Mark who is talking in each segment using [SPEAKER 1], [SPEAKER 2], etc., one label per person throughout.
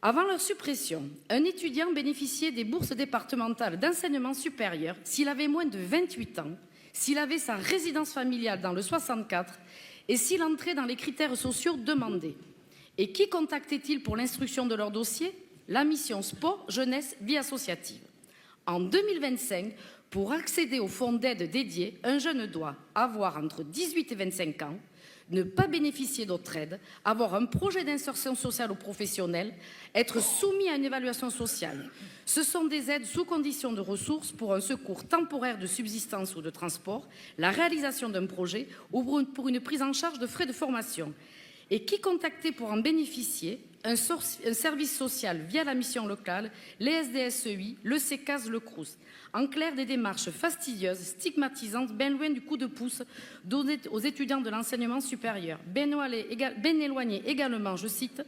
[SPEAKER 1] Avant leur suppression, un étudiant bénéficiait des bourses départementales d'enseignement supérieur s'il avait moins de 28 ans, s'il avait sa résidence familiale dans le 64 et s'il entrait dans les critères sociaux demandés. Et qui contactait-il pour l'instruction de leur dossier? La mission Sport, Jeunesse, Vie associative. En 2025, pour accéder au fonds d'aide dédié, un jeune doit avoir entre 18 et 25 ans, ne pas bénéficier d'autre aide, avoir un projet d'insertion sociale ou professionnelle, être soumis à une évaluation sociale. Ce sont des aides sous condition de ressources pour un secours temporaire de subsistance ou de transport, la réalisation d'un projet ou pour une prise en charge de frais de formation. Et qui contacter pour en bénéficier? Un service social via la mission locale, les SDSEI, le CECAS, le CRUS. En clair, des démarches fastidieuses, stigmatisantes, bien loin du coup de pouce donné aux étudiants de l'enseignement supérieur. Bien éloigné également, je cite,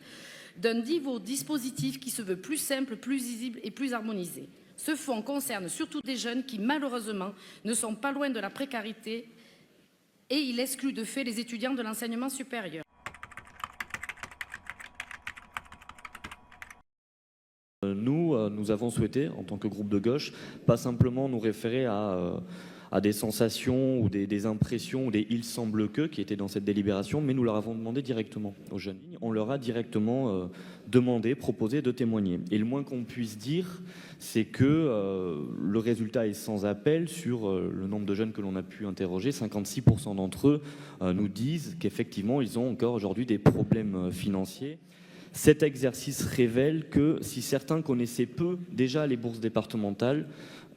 [SPEAKER 1] d'un niveau dispositif qui se veut plus simple, plus visible et plus harmonisé. Ce fonds concerne surtout des jeunes qui, malheureusement, ne sont pas loin de la précarité et il exclut de fait les étudiants de l'enseignement supérieur.
[SPEAKER 2] Nous avons souhaité, en tant que groupe de gauche, pas simplement nous référer à des sensations ou des impressions ou des « il semble que » qui étaient dans cette délibération, mais nous leur avons demandé directement aux jeunes. On leur a directement demandé, proposé de témoigner. Et le moins qu'on puisse dire, c'est que le résultat est sans appel sur le nombre de jeunes que l'on a pu interroger. 56% d'entre eux nous disent qu'effectivement, ils ont encore aujourd'hui des problèmes financiers. Cet exercice révèle que si certains connaissaient peu déjà les bourses départementales,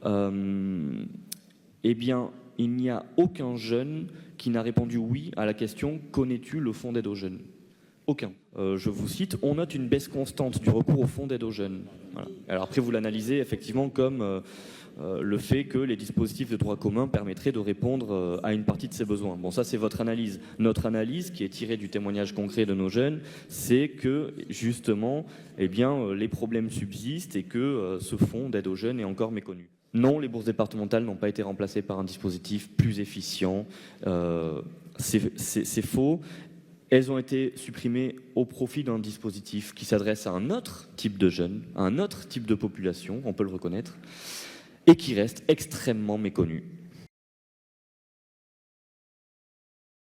[SPEAKER 2] eh bien, il n'y a aucun jeune qui n'a répondu oui à la question « Connais-tu le fonds d'aide aux jeunes ?» Aucun. Je vous cite, on note une baisse constante du recours au fonds d'aide aux jeunes. Voilà. Alors après, vous l'analysez effectivement comme le fait que les dispositifs de droit commun permettraient de répondre à une partie de ces besoins. Bon, ça c'est votre analyse. Notre analyse, qui est tirée du témoignage concret de nos jeunes, c'est que justement, eh bien, les problèmes subsistent et que ce fonds d'aide aux jeunes est encore méconnu. Non, les bourses départementales n'ont pas été remplacées par un dispositif plus efficient. C'est faux. Elles ont été supprimées au profit d'un dispositif qui s'adresse à un autre type de jeunes, à un autre type de population, on peut le reconnaître, et qui reste extrêmement méconnu.